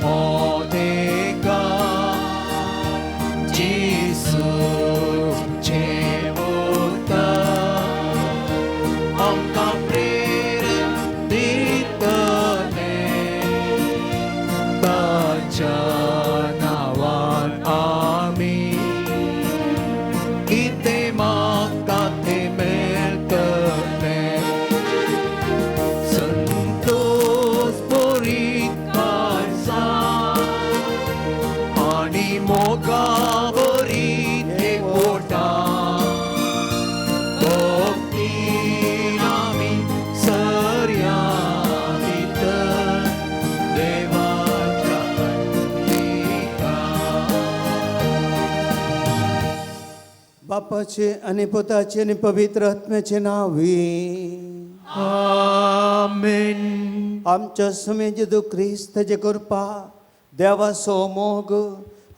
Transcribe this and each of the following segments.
어디가 지수 채웠다 엉카프리를 뒷떠내 바자나완 아미 이때 막다테 멜떠내 Santos Borikasa Animoga Borite Kota Bhakti Nami Saryamita Deva Chandika बापाचे आणि पुताचे आणि पवित्र आत्म्याचे नावे Amen. आमच्या समय जेदू ख्रिस्ताचे कृपा देवाचो मोग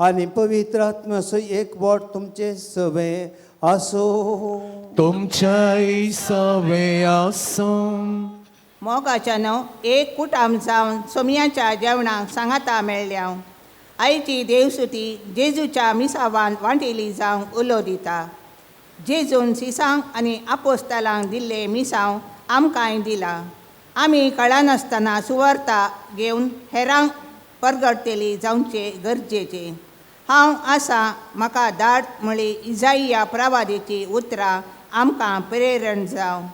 आणि पवित्र आत्म्याचो एक बोट तुमचे सवे असो तुमच्याही सवे आसो मोगाच्या न्हू एक कुटाम जावन सोमयाच्या जेवणाक सांगाता मेळ्ळ्या आयची देवसुती जेजूच्या मिसावान वांटिली जावंक उलो दिता जेजून सिसांक आनी आपोस्तालांक दिल्ले मिसांव आमकांय दिला आमी कळनासतना सुवार्ता घेवन हेरांक परगडतेली जावचे गरजेचे हांव आसा म्हाका धाड म्हळी इजाइया प्रवादीची उतरां आमकां प्रेरण जावं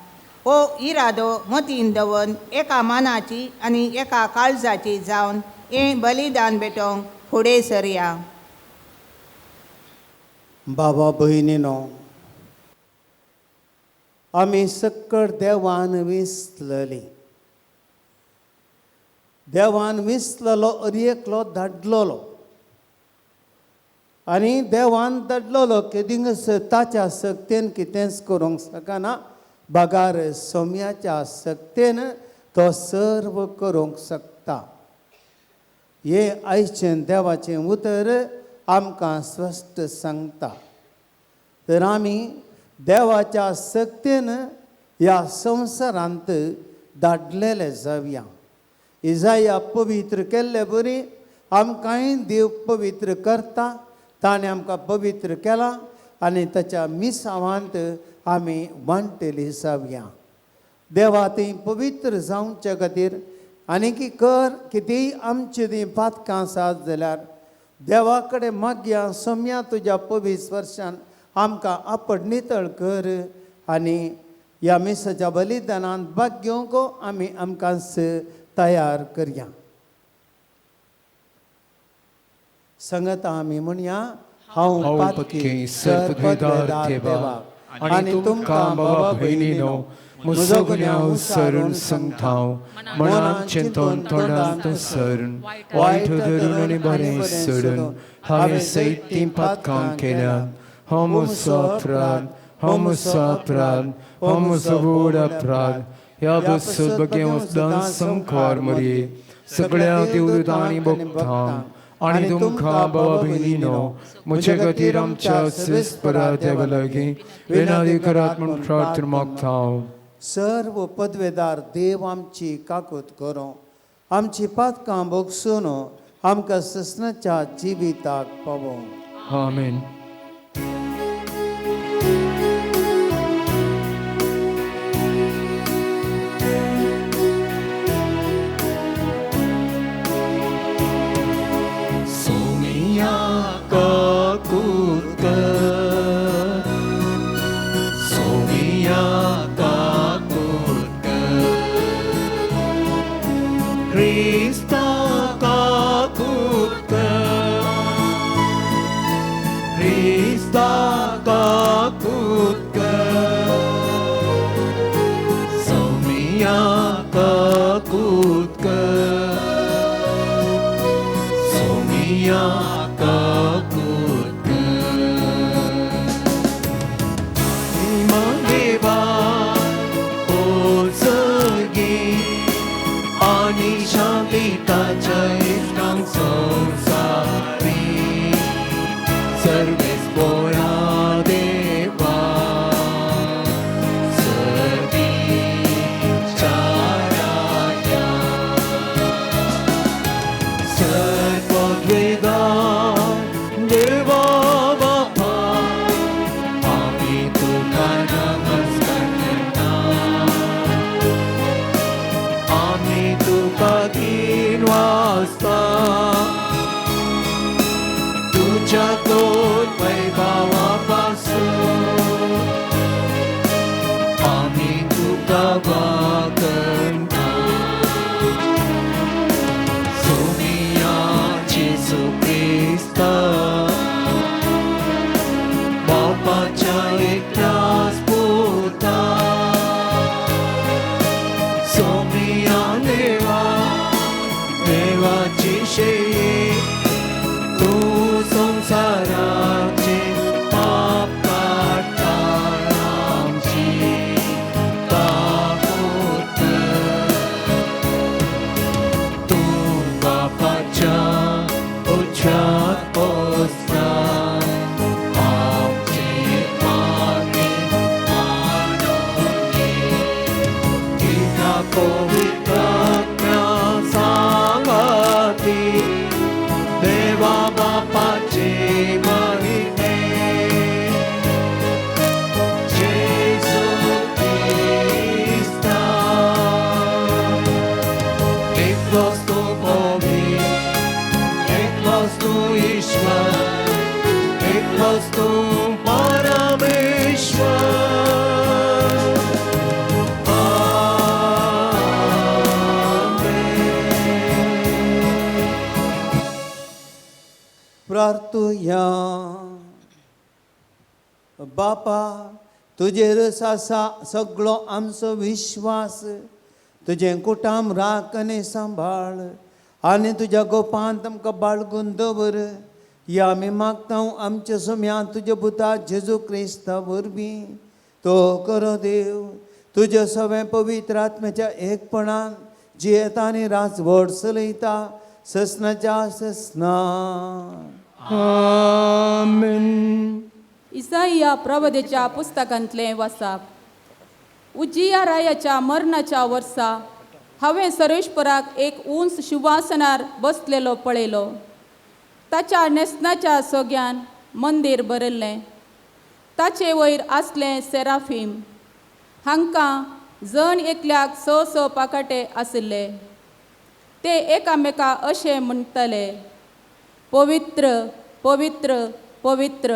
हो इरादो मतीन दवन एका मानाची आनी एका काळजाची जावन हें बलिदान भेटोवंक फुडें सरया बाबा भयणीनो आमी सक्कळ देवान विसलली देवान विसललो अरियेकलो धाडलोलो आनी देवान धाडलोलो केदिंगस ताच्या सक्तेन कितेंच करूंक शकना बागार सोम्याच्या सक्तेन तो सर्व करूंक शकता हे आयचें देवाचें उतर आमकां स्पश्ट सांगता तर आमी देवाच्या सक्तेन ह्या संवसारांत धाडलेले जावया इजाया पवित्र केल्ले बरी आमकांय देव पवित्र करता ताणें आमकां पवित्र केला आनी ताच्या मिसावांत आमी वांटेली जावया देवा ती पवित्र जावचे खातीर आनी की कर कितेंय आमची ती पातकां आसात जाल्यार देवा कडेन मागया सोम्या तुज्या 25 वर्षान आमकां आपड नितळ कर आनी ह्या मिसाच्या बलिदानांत भाग घेवंक आमी आमकांच तयार करया संगता आमी म्हणया हांव पातकी सर्पदार देवा आनी तुमकां बाबा भयणीनो म्हजो गुन्यांव सरून सांगतां मनांत चिंतून तोंडांत सरून वायट धरून आनी बरें सोडून हांवें सैतीं पातकां केल्यात हो म्हजो अपराध हो म्हजो अपराध हो म्हजो व्हड अपराध ह्या बसून बगे वचदान संखार मरी सगळ्या देवदूतांनी भोगतां आनी तुमकां बाबा भयणीनो म्हजे खातीर आमच्या सेस्परा देवा लागीं विनाधिकारांत म्हूण प्रार्थना मागतां सर्व पदवेदार देव आमची काकूत करो आमची पातकां भोगसून आमकां ससनाच्या जिविताक पावो आमेन विषयी तू संसाराचे पाप काढणार आमची कापूत तू बापाच्या उच्चात पोचला आमची मागणी मानून घे गीता पवित्र सांगती देवा बापाचे महिमे जेसू ख्रिस्ता एकलोच तू पवित्र एकलोच तू ईश्वर एकलोच तू परमेश्वर प्रार्थुया बापा तुजेर आसा सगळो आमचो विश्वास तुजें कुटाम राख आनी सांबाळ आनी तुज्या गोपांत आमकां बाळगून दवर या आमी मागता आमच्या सुम्यान तुज्या पुता जेजू क्रिस्ता वरवीं तो करो देव तुज्या सगळें पवित्र आत्म्याच्या एकपणान जियेता आनी राजवट चलयता ससनाच्या ससना आमेन. इसाइया प्रवदेच्या पुस्तकांतलें वाचप. उजियारायाच्या मरणाच्या वर्सा हांवें सरेश्पराक एक उंच शिवासनार बसलेलो पळयलो. ताच्या नेसनाच्या सोग्यान मंदीर भरिल्लें. ताचे वयर आसलें सेराफीम. हांकां जण एकल्याक स पाकाटे आशिल्ले. ते एकामेका अशें म्हणटाले, पवित्र पवित्र पवित्र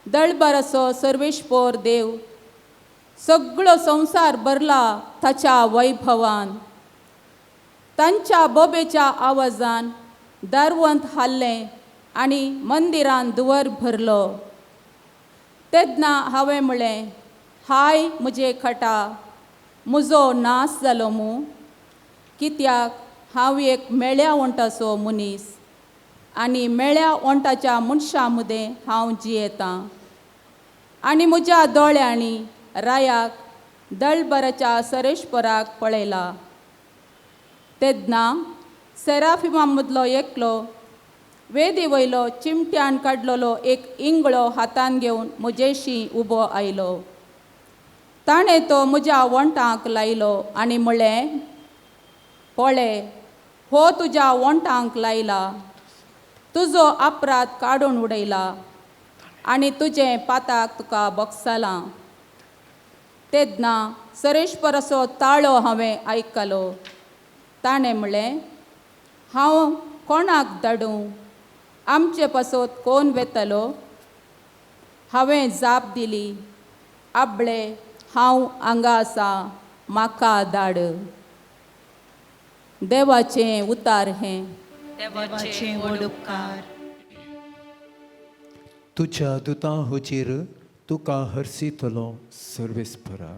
दळबराचो सर्वेश्वर देव, सगळो संवसार भरला ताच्या वैभवान. तांच्या बोबेच्या आवाजान दारवंत हाल्लें आनी मंदिरान दुवर भरलो. तेन्ना हांवें म्हळें, हाय म्हजे खटा, म्हजो नाश जालो मू, कित्याक हांव एक मेळ्या वंटाचो मनीस आनी मेळ्या वंटाच्या मनशा मदें हांव जियेतां. आनी म्हज्या दोळ्यांनी रायाक दळबराच्या सरेश्पराक पळयला. तेन्ना सेराफिमा मदलो एकलो वेदी वयलो चिमट्यान काडलेलो एक इंगळो हातान घेवन म्हजेशी उबो आयलो. ताणें तो म्हज्या वंटांक लायलो आनी म्हळें, पळय, हो तुज्या वंटांक लायला, तुजो अपराध काडून उडयला आनी तुजें पाताक तुका बक्षालां. तेन्ना सरेश्पराचो ताळो हांवें आयकलो. ताणें म्हळें, हांव कोणाक धाडूं? आमचे पासत कोण वेतलो? हांवें जाप दिली, आबळे, हांव हांगा आसा, म्हाका धाड. देवाचें उतार हें. देवाचे व्हड उपकार. तुझ्या दुतां हुचेर तुका हरसितलो सर्वेस्परा.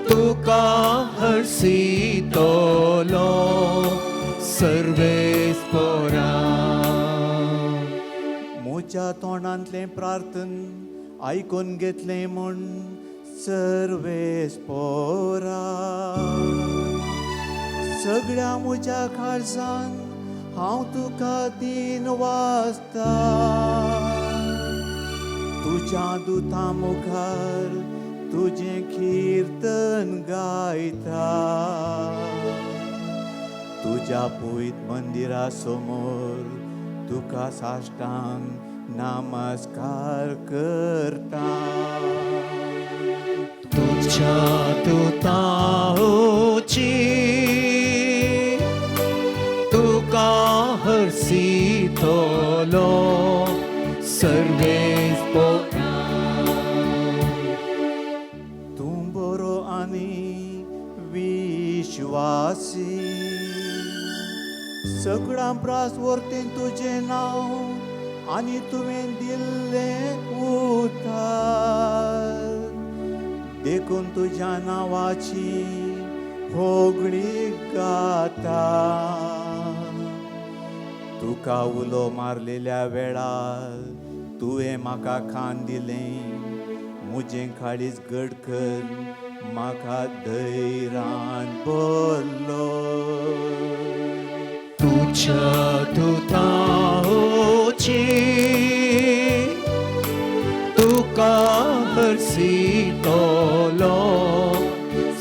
तुका हरसितलो सर्वेस्परा. म्हज्या तोंडांतलें प्रार्थन आयकून घेतलें म्हूण सर्वेस्परा. सगळ्या म्हज्या काळजान हांव तुका दीन वाचता. तुज्या दुतां मुखार तुजें किर्तन गायता. तुज्या पवित्र मंदिरा समोर तुका साश्टांग नमस्कार करता. तुझ्या दुतां हुचेर सीतलो सर्वेस पोरा तूं बरो आनी विश्वासी सगळां प्रास वर्तेन तुजें नांव आनी तुवें दिल्लें उतार देखून तुज्या नांवाची होगळी गाता तुका उलो मारलेल्या वेळार तुवें म्हाका खाण दिलें म्हजें काळीज घट कर म्हाका धैर्यान भरलो तुझ्या दुतांची तुका हरसीतलो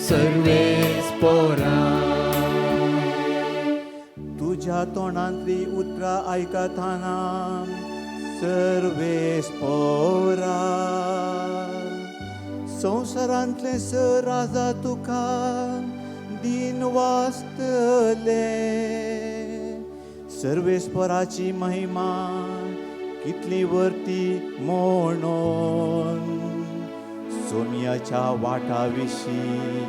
सर्वेस पोरा तुज्या तोंडांतली उतरां आयकताना सर्वेस पोरा संवसारांतले राजा तुका दिन वाचतले सर्वेस्पराची महिमा कितली वर्ती म्हणून सोम्याच्या वाटा विशीं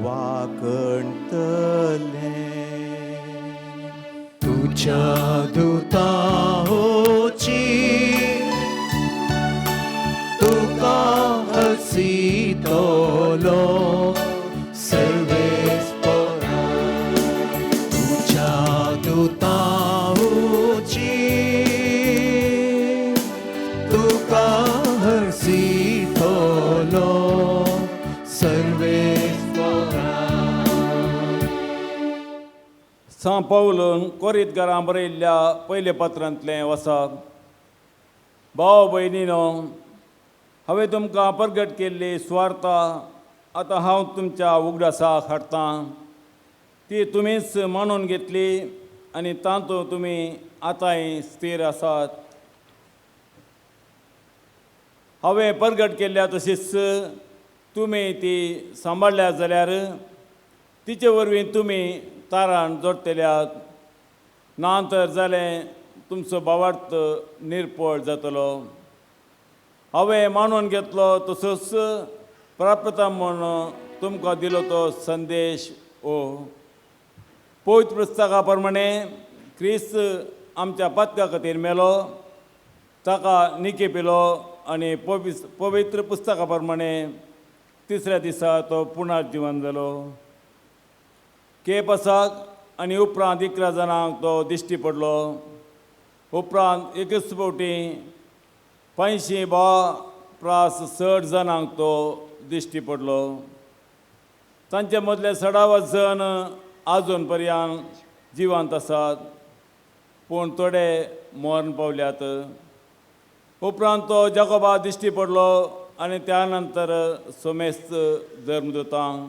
वाकणतले तुझ्या दुतांची तुका हरसीतलो सर्वेस पोरा तुझ्या दुतांची तुका हरसीतलो सर्वेस पोरा सा पौलन कोरींतकारांक बरयल्ल्या पयले पत्रांतलें वचप भाव भयणीनो हांवें तुमकां प्रगट केल्ली स्वार्था आतां हांव तुमच्या उगडासाक हाडटां ती तुमीच मानून घेतली आनी तातूंत तुमी आतांय स्थिर आसात हांवें प्रगट केल्ल्या तशीच तुमी ती सांबाळल्या जाल्यार तिचे वरवीं तुमी तारण जोडटल्यात ना तर जालें तुमचो भावार्थ निर्पळ जातलो हांवें मानून घेतलो तसोच प्राप्तता म्हूण तुमकां दिलो तो संदेश पवित्र पुस्तका प्रमाणे क्रिस्त आमच्या पातका खातीर मेलो ताका निकेपिलो आनी पवित्र पुस्तका प्रमाणे तिसऱ्या दिसा तो पुनर्जीवन जालो केपासाक आनी उपरांत 11 जाणांक तो दिश्टी पडलो उपरांत एकच फावटी 60 जाणांक तो दिश्टी पडलो तांचे मदले 16 जण आजून पर्यंत जिवंत आसात पूण थोडे मरण पावल्यात उपरांत तो जाकोबा दिश्टी पडलो आनी त्या नंतर सोमेस्त धर्मदूतांक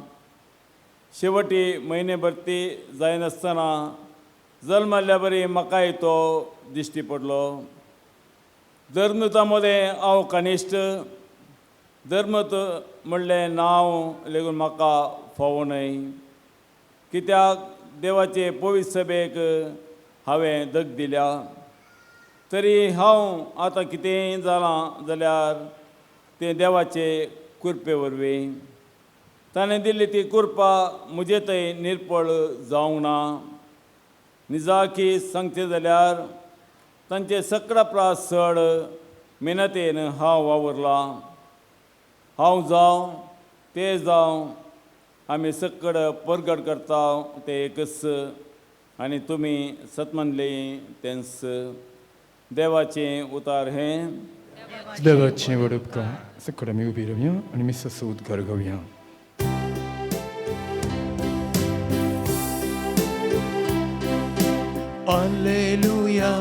शेवटी म्हयनेभरती जायनासतना जल्माल्या बरी म्हाकाय तो दिश्टी पडलो धर्मदूतां मदें हांव कनिश्ट धर्मदूत म्हणलें नांव लेगून म्हाका फावो न्हय कित्याक देवाचे पवित्र सभेक हांवें दग दिल्या तरी हांव आतां कितेंय जालां जाल्यार तें देवाचे कृपे वरवीं ताणें दिल्ली ती कृपा म्हजे थंय निर्पळ जावंक ना निजाकी सांगचें जाल्यार तांचे सकळा प्रास चड मेहनतेन हांव वावरलां हांव जावं ते जावं आमी सकड परगट करता ते एकच आनी तुमी सतमनले तेंच देवाचें उतार हें देवाचें व्हड उपकार सकड आमी उबी रावया आनी मिस्साचो उद्गार घेवया Alleluia,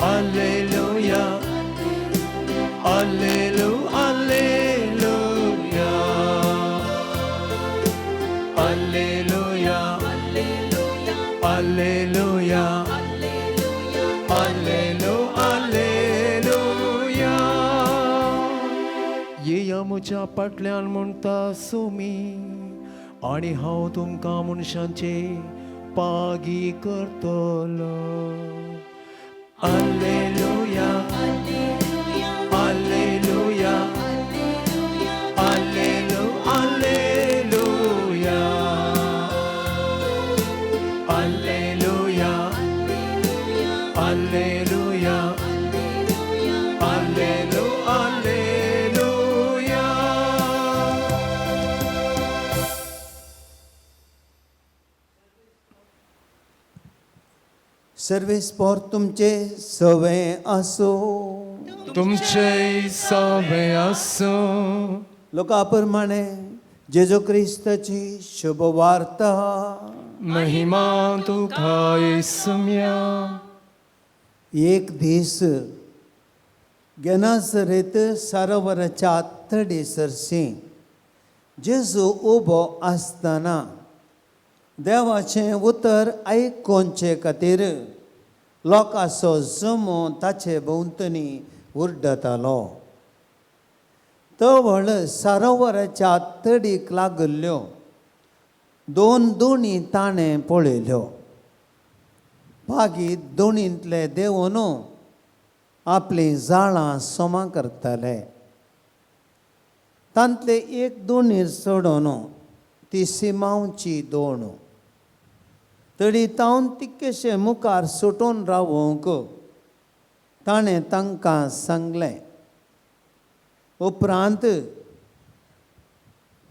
Alleluia, Alleluia, Alleluia, Alleluia, Alleluia, Alleluia, Alleluia. येया म्हज्या फाटल्यान म्हणटा सोमी आनी हांव तुमकां मनशांचे पागी करतलो Alleluia. Alleluia. Allelu, alleluia. Alleluia. Alleluia. Allelu, alleluia. Sarves पोर तुमचे सवय असो तुमचे सवे असो लोकाप्रमाणे जेजू क्रिस्ताची शुभ वार्ता महिमा तुका येसुम्या एक दीस गेनासरेत सरोवराच्या तडेसरशी जेजू उबो आसतना देवाचें उतर आयकोनचे खातीर लोकांचो जमो ताचे भोंवतणी उड्डतालो तवळ सरोवराच्या तडीक लागल्ल्यो दोनी ताणे पळयल्यो पागीत दोनींतले देंवन आपलीं जाळां सोमां करताले तांतले एक दोणीर सोडून ती सिमांवची दोण तडी तावन तितकेशे मुखार सुटून रावूंक ताणें तांकां सांगलें उपरांत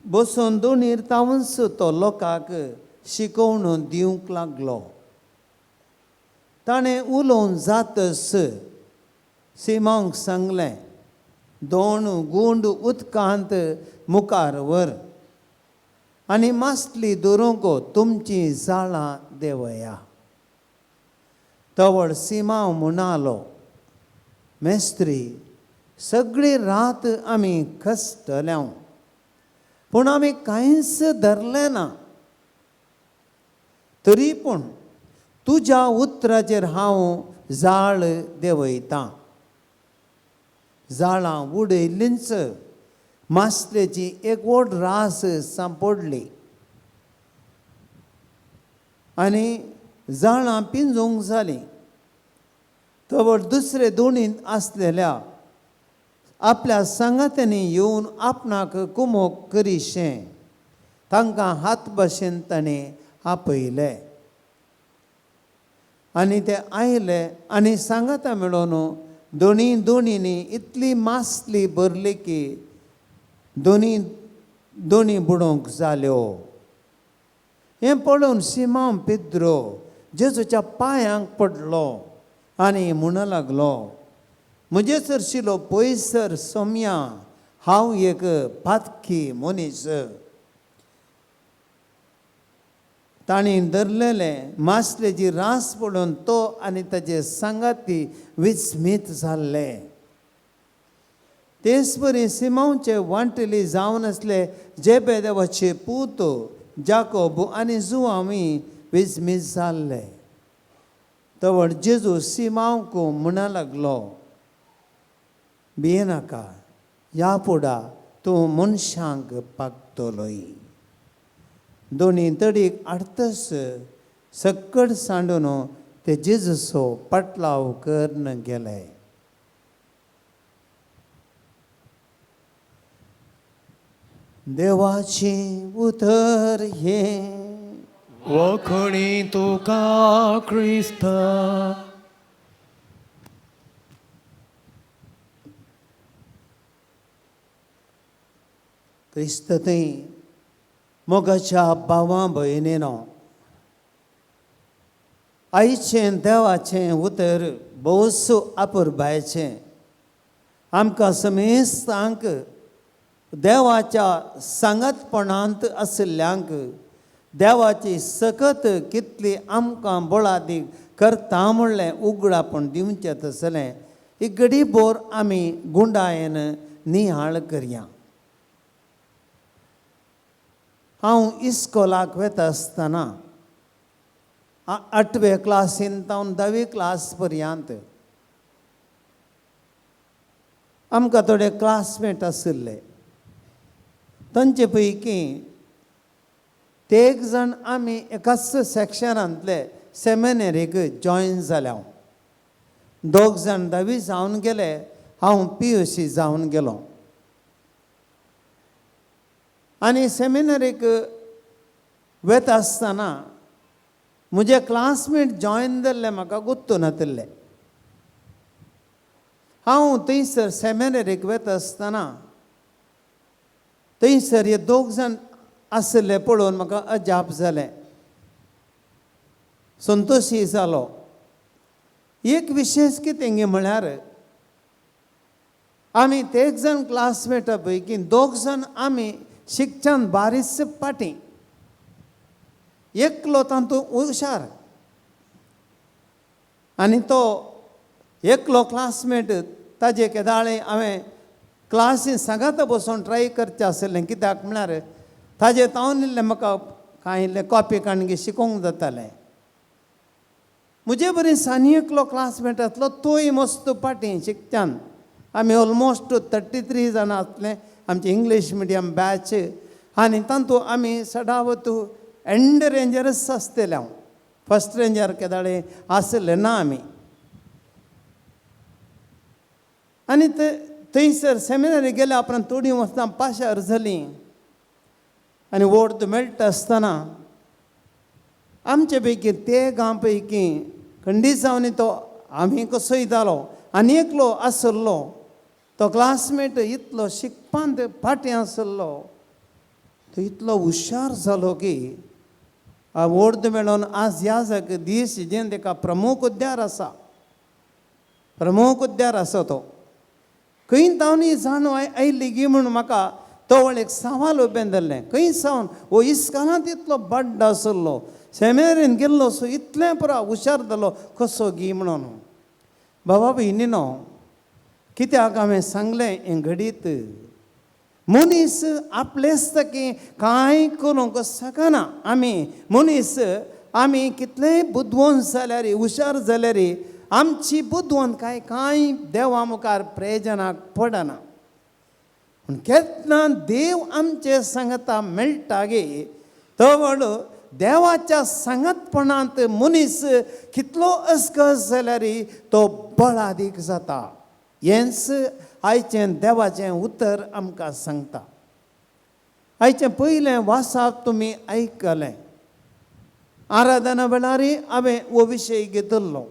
बसून दोनीर तावूंच तो लोकांक शिकोवण दिवंक लागलो ताणें उलोवन जातस सिमांक सांगलें दोन गुंड उदकांत मुखार व्हर आनी मासली दवरूंक तुमचीं जाळां देंवया तवळ सिमांव म्हणालो मेस्त्री सगळी रात आमी कश्टल्या पूण आमी कांयच धरलें ना तरी पूण तुज्या उतराचेर हांव जाळ देंवयतां जाळां उडयलींच मासलेची एक व्हड रास सांपडली आनी जाळां पिंजूंक जालीं तवळ दुसरे दोणींत आसलेल्या आपल्या सांगात्यांनी येवन आपणाक कुमोक करीशें तांकां हात भाशेन ताणें आपयले आनी ते आयले आनी सांगाता मेळोन दोणींनी इतली मासली भरली की दोनी बुडोवंक जाल्यो हें पळोवन सिमांव पेद्रो जेजूच्या पांयांक पडलो आनी म्हणूंक लागलो म्हजेसर शिलो पयसर सोम्या हांव एक पातकी मनीस तांणी धरलेले मासलेची रास पडून तो आनी ताचे सांगाती विस्मीत जाल्ले तेच परी सिमांवचे वांटली जावन आसले जेबेदेवाचे पूत जाकोब आनी जुवांवी विस्मीत जाल्ले तवळ जेजू सिमांवक म्हणूंक लागलो भियेनाका ह्या फुडां तूं मनशांक पागतलोय दोनी तडीक आडतस सक्कड सांडून ते जेजूचो पाटलाव करन गेले देवाची उतर हे वखणी तुका क्रिस्त क्रिस्त थंय मोगाच्या भावां भयणीनो आयचें देवाचें उतर भोवसो आपुरबायचें आमकां समेस्तांक देवाच्या सांगतपणांत आशिल्ल्यांक देवाची सकत कितली आमकां बळादी करता म्हणलें उगडापण दिवचें तसलें एक घडी भोर आमी गुंडायेन नियाळ करया हांव इस्कॉलाक वता आसतना 8वे क्लासीन तावन 10वी क्लास पर्यंत आमकां थोडे क्लासमेट आशिल्ले तांचे पैकी ते एक जाण आमी एकाच सेक्शनांतले सेमिनरीक जॉयन जाल्या दोग जाण 10वी जावन गेले, हांव PUC जावन गेलो. आनी सेमिनरीक वता आसतना म्हजे क्लासमेट जॉयन जाल्ले म्हाका गुर्तू नासले. हांव थंयसर सेमिनरीक वता आसतना थंयसर हे दोग जाण आसले पळोवन म्हाका अजाप जालें, संतोशी जालो. एक विशेश कितें गे म्हळ्यार आमी ते एक जण क्लासमेटा पैकी दोग जाण आमी शिक्षण बारीच पाटी, एकलो तातूंत हुशार. आनी तो एकलो क्लासमेट ताजे केदाळे हांवें क्लासीन सांगात बसून ट्राय करचें आसलें, कित्याक म्हळ्यार ताजे तावन इल्लें म्हाका कांय इल्लें कॉपी काणगी शिकोवंक जातालें. म्हजे बरें आनी एकलो क्लासमेट आसलो, तोय मस्त पाटी शिकच्यान. आमी ऑलमोस्ट 33 जाणां आसले आमचे इंग्लीश मिडियम बॅच. आनी तातूंत आमी सदावत एंड रेंजरच आसतले. हांव फर्स्ट रेंजर केदाळे आसले ना आमी. आनी थंयसर सेमिनरी गेल्या उपरांत थोडीं वचना पाशार जालीं. आनी वोर्ड मेळटा आसतना आमचे पैकी ते गांव पैकी खंडीत जावन तो आमी कसोय जालो, आनी एकलो आसलो तो क्लासमेट इतलो शिकपांत फाटीं आसलो, तो इतलो हुशार जालो की वोर्ड मेळोन आज ह्या जाग दीस जे ताका प्रमुख उद्यार आसा, प्रमुख उद्यार आसा तो. खंय तावनी जाणो आयली गी म्हणून म्हाका तो एक सवाल उबें जाल्लें. खंय सावन हो इस्कालांत इतलो बड्ड आसलो, सेमिनारीन गेल्लो सो इतलें पुरा हुशार जालो कसो गी म्हणून. बाबा भयणीनो, कित्याक हांवें सांगलें हें घडीत मनीस आपलेच तकी कांय करूंक शकना. मनीस आमी कितलेंय बुद्वंत जाल्यार हुशार जाल्यार आमची बुद्वंत कांय देवा मुखार प्रयोजनाक पडना. पूण केन्ना देव आमचे सांगता मेळटा गे तो देवाच्या सांगतपणांत मनीस कितलो अस्कस जाल्यार तो बळादीक जाता. हेंच आयचें देवाचें उतर आमकां सांगता. आयचें पयलें वासाप तुमी आयकलें. आराधना वेळार हांवें हो विशय घेतिल्लो.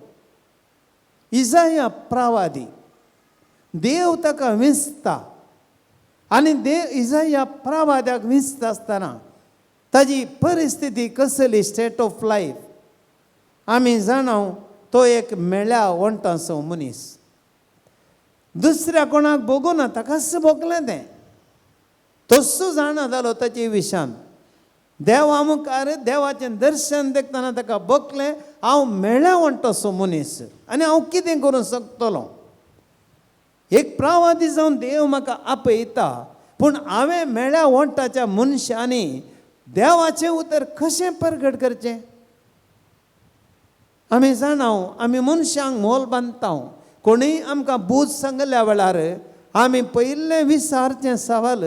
इसाया प्रवादी, देव ताका विंचता आनी इसाया प्रवाद्याक विंचता आसतना ताजी परिस्थिती कसली, स्टेट ऑफ लायफ आमी जाणव. तो एक मेळ्या वणटाचो मनीस, दुसऱ्या कोणाक बगूना ताकाच भोगलें तें. तस्सो जाणा जालो ताचे विशान. देवा मुखार देवाचें दर्शन देखतना ताका बगलें हांव मेळ्या वणटाचो मनीस आनी हांव कितें करूंक शकतलो. एक प्रवादी जावन देव म्हाका आपयता, पूण हांवें मेळ्या वणटाच्या मनशांनी देवाचें उतर कशें प्रगट करचें. आमी जाणव आमी मनशांक मोल बांदता. कोणीय आमकां बूज सांगल्या वेळार आमी पयलें विचारचें सवाल,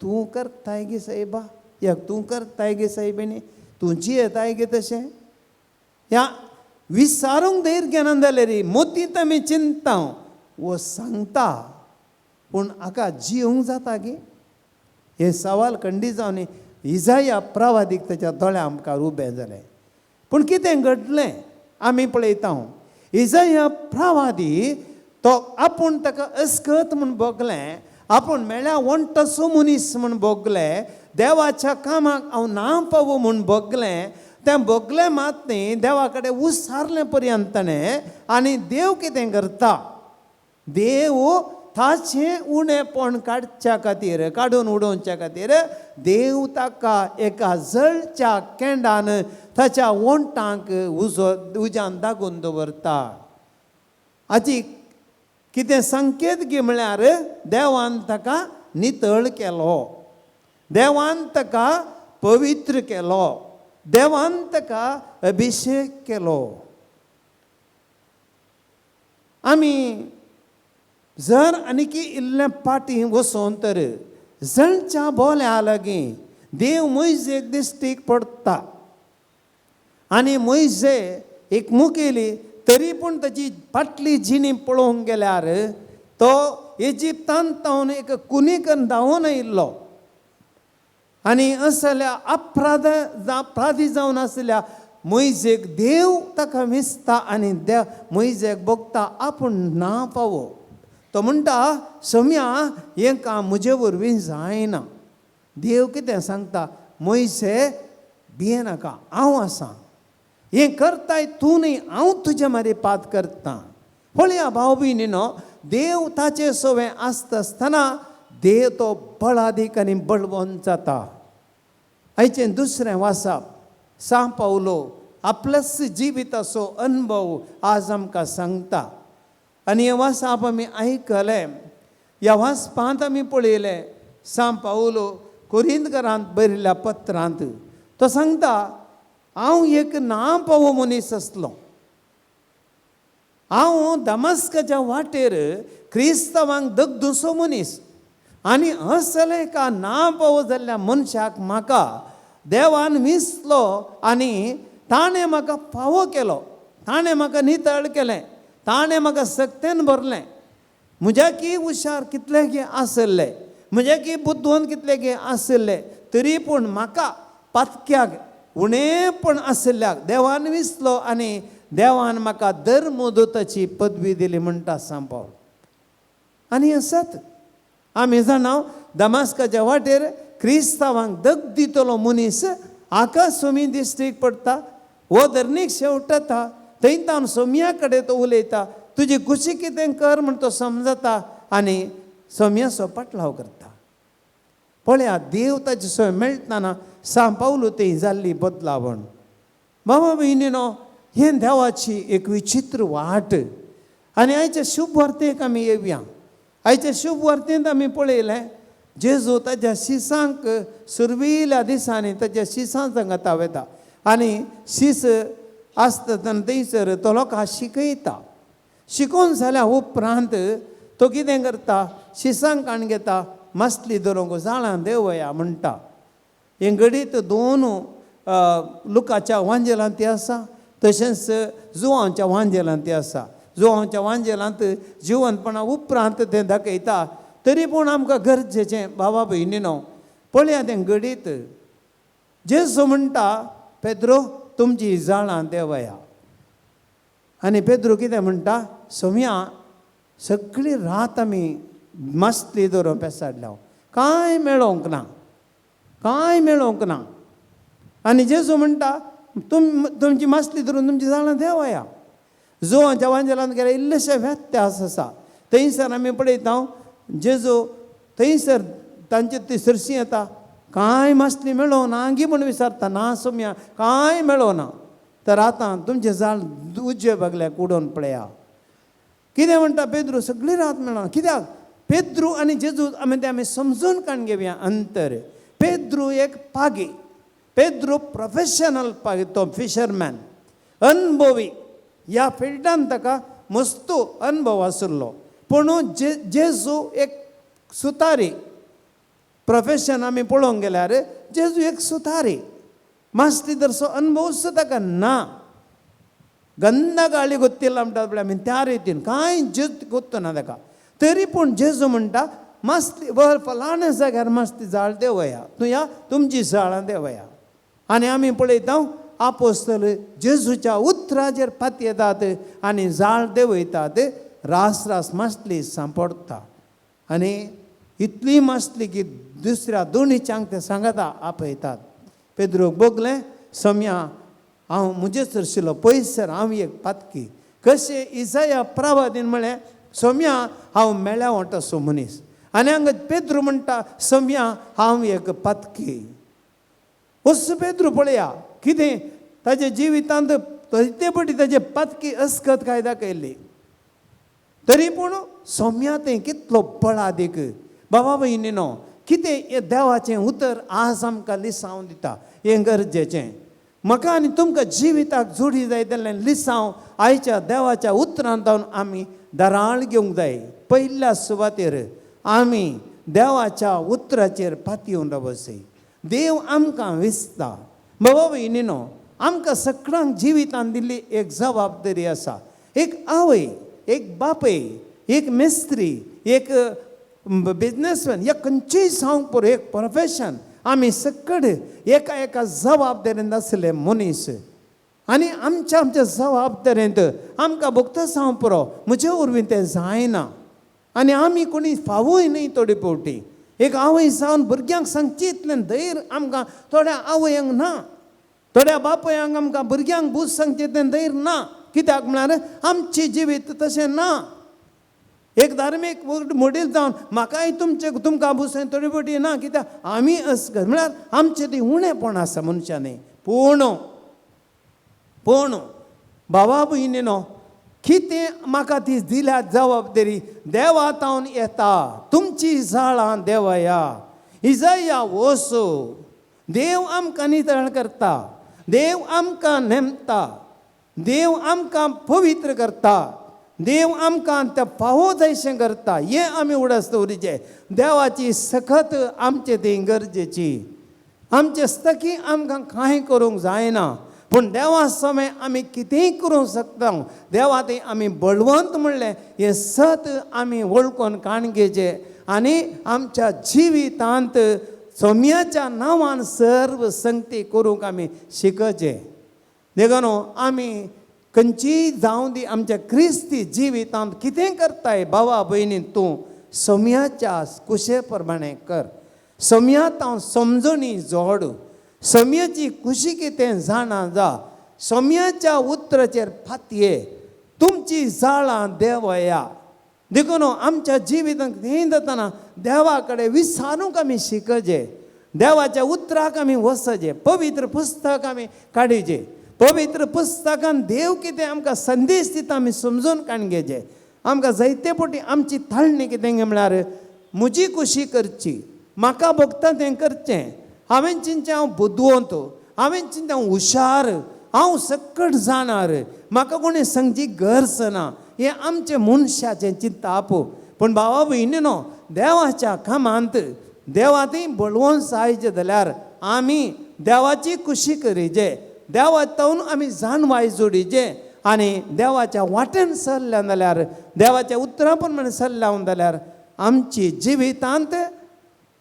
तूं करताय गे सायबा, या तूं करताय गे सायबीणी, तूं जियेताय गे तशें. ह्या विचारूंक धैर्य घेना जाल्यार मोतीत आमी चिंता वो सांगता, पूण हाका जियोंक जाता गे. हे सवाल खंडीत जावन इसाया प्रवादीक ताच्या दोळ्या आमकां उबें जालें. पूण कितें घडलें आमी पळयता. इसाया प्रवादी तो आपूण ताका अस्कत म्हूण भोगलें, आपूण मेळ्या वणटाचो मनीस म्हूण भोगलें, देवाच्या कामाक हांव ना पावूं म्हूण भोगलें. तें भोगलें मात न्ही, देवा कडेन उसारलें पर्यंत ताणें. आनी देव कितें करता, देव ताचें उणेपण काडून उडोवच्या खातीर देव ताका एका जळच्या केंडान ताच्या वणटांक उज्यान दागून दवरता. हाची कितें संकेत गे म्हळ्यार देवान ताका नितळ केलो, देवान ताका पवित्र केलो, देवान ताका अभिशेक केलो. आमी जर आनीक इल्लें पाटी वचोन तर जळच्या बोल्या लागीं देव मोइजेक दिश्टीक पडटा. आनी मोइजे एक मुखेली तरी पूण ताची फाटली जिणी पळोवंक गेल्यार तो इजिप्तांत तावन एक कुनीक धांवून येयल्लो आनी असल्या अपराधी जावन आसल्या मोइजेक देव ताका विसता आनी मोइजेक बगता आपूण ना पावो. तो म्हणटा सोम्या हें काम म्हजे वरवीं जायना. देव कितें सांगता, मोइजे भियेनाका, हांव आसां, हें करताय तूं न्ही, हांव तुजे मारी पात करतां. पळया भाव भयणीनो, देव ताचे सोवें आसता आसतना देव तो बळादीक आनी बळवंत जाता. आयचें दुसरें वाचप, सा पावलो आपल्याच जिविताचो अनुभव आज आमकां सांगता. आनी हें वाचप आमी आयकलें. ह्या वाचपांत आमी पळयलें सा पावलो कोरिंतकारांत बरयल्ल्या पत्रांत तो सांगता, हांव एक ना पावो मनीस आसलो. हांव दमस्काच्या वाटेर क्रिस्तांवांक दगदुसो मनीस आनी असले एका ना पावो जाल्ल्या मनशाक म्हाका देवान विसलो आनी ताणें म्हाका फावो केलो. ताणें म्हाका नितळ केलें, ताणें म्हाका सक्तेन भरलें. म्हज्या की हुशार कितले गे आसले, म्हज्या की बुद्दवंत कितले गे आसले, तरी पूण म्हाका पातक्याक उणेपण आसल्याक देवान विसलो आनी देवान म्हाका धर्मदूताची पदवी दिली म्हणटा सा पावलो. आनी असत आमी जाणाव दमास्काच्या वाटेर क्रिस्तांवांक दग दितलो मनीस आकाश सोमी दिश्टीक पडटा, हो धरणीक शेवटता, थंय तावन सोम्या कडेन तो उलयता, तुजी खुशी कितें कर म्हण तो समजता आनी सोम्याचो पाटलाव करता. पळया देव ताचे सोय मेळटना सा पावलो थंय जाल्ली बदलावण. बाबा भयणीनो, हें देवाची एक विचित्र वाट. आनी आयच्या शुभ वार्तेक आमी येवया. आयच्या शुभ वार्तेंत आमी पळयलें जेजू ताच्या शिसांक सुरविल्ल्या दिसांनी ताच्या शिसां सांगता वता आनी शीस आसता तेन्ना थंयसर तो लोकांक शिकयता. शिकोवन जाल्या उपरांत तो कितें करता, शिसांक काण घेता, मसली धरूंक जाळां देवया म्हणटा. हें घडीत 2 लुकाच्या वांजेलांत आसा, तशेंच जुवांच्या वांजेलांत आसा. जुवांच्या वांजेलांत जिवंतपणा उपरांत तें दाखयता. तरी पूण आमकां गरजेचें बाबा भयणीनो, पळया तें घडीत जेजू म्हणटा, पेद्रो तुमची जाळां देवया. आनी पेद्रो कितें म्हणटा, सोम्या सगळी रात आमी मसली धरून पेसाडल्या, कांय मेळोंक ना, कांय मेळोंक ना. आनी जेजू म्हणटा, तुमची मसली धरून तुमची जाळां देवया. जुवांच्या वांजेलांत गेल्यार इल्लेशे व्यत्यास आसा. थंयसर आमी पळयता जेजू थंयसर तांचे ती सरशी येता, कांय मसली मेळो ना गी म्हूण विचारता, ना सोम्या कांय मेळो ना. तर आतां तुमचें जाळ उज्जे बगल्याक उडोवन पळया. कितें म्हणटा पेद्रू, सगळी रात मेळना. कित्याक पेद्रू आनी जेजू आमी समजून काण घेवया अंतर. पेद्रू एक पागी, पेद्रू प्रोफेशनल पागी, तो फिशरमॅन अनुभवी. ह्या फिल्डांत ताका मस्तो अनुभव आशिल्लो. पूण जेजू एक सुतारी. प्रोफेशन आमी पळोवंक गेल्यार जेजू एक सुतारी. मास्ती धरसो अनुभव सुद्दां ताका ना. गंदा गाळी गोत्तिला म्हणटा पळय आमी त्या रितीन कांय जत गोत्तो ना ताका. तरी पूण जेजू म्हणटा, मस्ती फलाण्या जाग्यार मस्ती जाळ देवया, तुया तुमची जाळां देवया. आनी आमी पळयता आपोस्तल जेजूच्या उतराचेर पात येतात आनी जाळ देवयतात. रास रास मसली सांपडटा आनी इतली मसली की दुसऱ्या दोनीच्यांक ते सांगता आपयतात. पेद्रूक बगलें, सोम्या हांव म्हजेच आशिल्लो पयसर हांव एक पातकी. कशें इसाया प्रवादीन म्हळें, सोम्या हांव मेळ्या वटसो मनीस. आनी हांगा पेद्रू म्हणटा, सोम्या हांव एक पातकी. असो पेद्रू पळया, कितें ताच्या जिवितांत ते पटी ताचे पातकी अस्कत काय दाखयल्ली. तरी पूण सोम्या तें कितलो बळादीक. बाबा भयणीनो, कितें देवाचें उतर आज आमकां लिसांव दिता, हें गरजेचें. म्हाका आनी तुमकां जिविताक जोडी जाय जाल्लें लिसांव आयच्या देवाच्या उतरांत आमी दराळ घेवंक जाय. पयल्या सुवातेर आमी देवाच्या उतराचेर पातयेवन रावचें. देव आमकां विसता. बाबा भयणीनो, आमकां सगळ्यांक जिवितांत दिल्ली एक जबाबदारी आसा. एक आवय, एक बापय, एक मिस्त्री, एक बिझनेसमॅन, या खंयचीय जावंक पुरो एक प्रोफेशन, आमी सकड एका एका जबाबदारेंत आसले मनीस. आनी आमच्या जबाबदारेंत आमकां भोगता जावंक पुरो म्हजे वरवीं तें जायना. आनी आमी कोणी फावूय न्ही थोडी फावटी. एक आवय जावन भुरग्यांक सांगची इतलें धैर्य आमकां थोड्या आवयांक ना, थोड्या बापयांक आमकां भुरग्यांक बूज सांगचें तें धैर्य ना. कित्याक म्हळ्यार आमचें जिवीत तशें ना. एक धार्मीक मोडील जावन म्हाकाय तुमकां बूज सांग थोडी फावटी ना, कित्याक आमी असकर म्हळ्यार आमचें तें उणेंपण आसा मनशांनी. पूण भावा भयणीनो, कितें म्हाका ती दिल्या जबाबदारी देवातावन येता. तुमची झाडां देवया, इजया वसो. देव आमकां नितळ करता, देव आमकां नेमता, देव आमकां पवित्र करता, देव आमकां तें फावो जायशें करता. हें आमी उडस दवरिचें. देवाची सखत आमचे ती गरजेची. आमचे स्थकी आमकां कांय करूंक जायना, पूण देवा समय आमी कितेंय करूंक शकता. देवा ते आमी बळवंत म्हणलें हें सत आमी वळखून काणगेचें आनी आमच्या जिवितांत सोम्याच्या नांवान सर्व संगती करूंक आमी शिकचें. देखून आमी खंयचीय जावं दी आमच्या क्रिस्ती जिवितांत कितें करताय भावा भयणी, तूं सोम्याच्या कुशे प्रमाणे कर. सोम्यात हांव समजणी जोड. सोम्याची खुशी कितें जाणा जा. सोम्याच्या उतराचेर फातये. तुमची झाडां देवया. देखून आमच्या जिवितांत हें जाताना देवा कडेन विचारूंक आमी शिकचें. देवाच्या उतराक आमी वचचें. पवित्र पुस्तक आमी काडचें. पवित्र पुस्तकान देव कितें आमकां संदेश दिता आमी समजून काणगेचें. आमकां जायते फावटी आमची थाळणी कितें म्हळ्यार म्हजी खुशी करची, म्हाका भोगता तें करचें. हांवें चिंतचें हांव बुदवंत, हांवें चिंतचें हांव हुशार, हांव सकट जाणार, म्हाका कोणें सांगची गरज ना. हें आमचें मनशाचें चिंता आपूं. पूण भावा भयणीनो, देवाच्या कामांत देवातय बळवंत जायचें जाल्यार आमी देवाची खुशी करीचे. देवातावन आमी जाणवाय जोडीचें आनी देवाच्या वाटेन चल्ल्या जाल्यार, देवाच्या उतरां प्रमाणे चल्ल्या जाल्यार आमची जिवितांत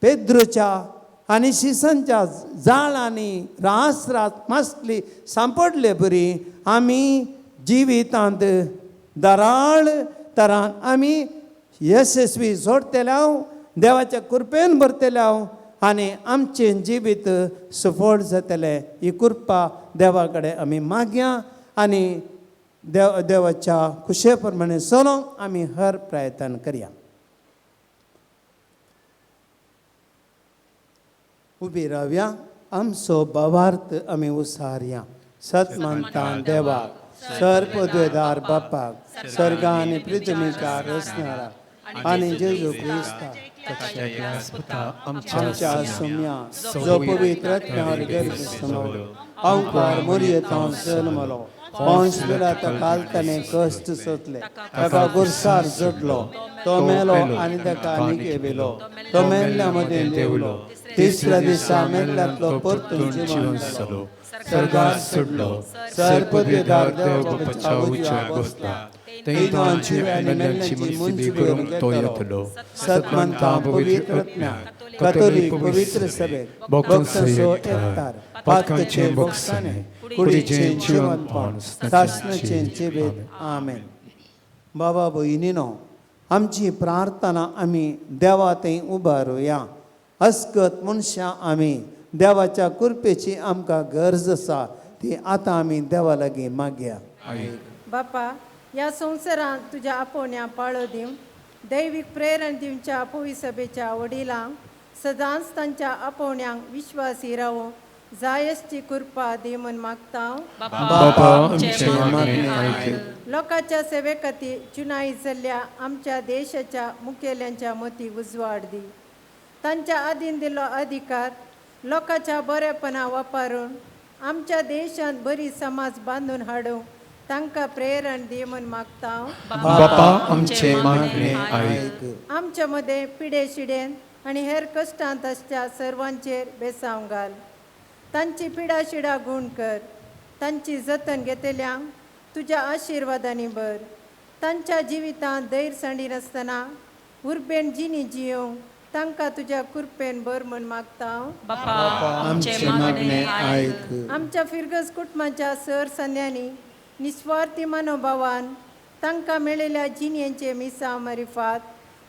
पेद्रूच्या आनी शिसांच्या जाळांनी रास मासली सांपडले बरी आमी जिवितांत दराळ तरान आमी यशस्वी जोडतेल्या, देवाच्या कृपेन भरतेल्या आनी आमचें जिवीत सफळ जातलें. ही कृपा देवा कडेन आमी मागया आनी देवाच्या खुशे प्रमाणे चलोवंक आमी हर प्रयत्न करया. उबी रावया. आमचो भावार्थ आमी उसारया. सतमंतान देवाक, सर्पद्वेदार बापाक, स्वर्गा आनी पृथ्वीच्या रचणारा आनी जेजू क्रिस्ता आमच्या सोम्या जो पवित्र आत्म्यावर गर्भ समवलो, अवकार मोरयेतां जल्मलो, पंच पिलाता कालताने कश्ट सोंसले, ताका गुरसार जोडलो, तो मेलो आनी ताका निकेविलो, तो मेल्ल्या मदें देंवलो, तिसऱ्या दिसा मेल्ल्यांतलो परतून जिवंत जालो, स्वर्गाक सोडलो, सर्पद्वेदार देव बापाच्या उजव्याक बसला, थंय जिवे आनी मेल्ल्यांची मुंजी करूंक तो येतलो. सतमंतां पवित्र आत्म्या, कातोलीक पवित्र सभेक भक्तांचो एकठार, पातकाचें भोगसाणे, कुडीचें जिवंतपण, सासणाचें जिवीत. आमेन. बाबा भयणीनो, आमची प्रार्थना आमी देवा थंय उबारुया. अस्कत मनशां आमी देवाच्या कृपेची आमकां गरज आसा ती आतां आमी देवा लागीं मागया. बापा, ह्या संवसारांत तुज्या आपोवण्या पाळो दिव, दैवीक प्रेरण दिवच्या पवी सभेच्या वडिलांक सदांच तांच्या आपोवण्यांक विश्वासी रावो जायसची कृपा दी म्हूण मागता. लोकांच्या सेवे खातीर चुनाई जाल्ल्या आमच्या देशाच्या मुखेल्यांच्या मती उजवाड दी. तांच्या आदीन दिल्लो अधिकार लोकांच्या बरेपणा वापरून आमच्या देशांत बरी समाज बांदून हाडूंक तांकां प्रेरण दी म्हूण मागता. आमच्या मदें पिडे शिडेन आनी हेर कश्टांत आसच्या सर्वांचेर बेसांव घाल. तांची पिडा शिडा गूण कर. तांची जतन घेतल्यांक तुज्या आशिर्वादांनी भर. तांच्या जिवितांत दैरसंडी नासतना उर्बेन जिणी जियोंक तांकां तुज्या कृपेन भर म्हूण मागता हांव. बापा आमचे मागणे ऐक. आमच्या फिरगस कुटुंबाच्या सर संध्यांनी निस्वार्थी मनोभावान तांकां मेळिल्ल्या जिणेंचे मिसां मरिफात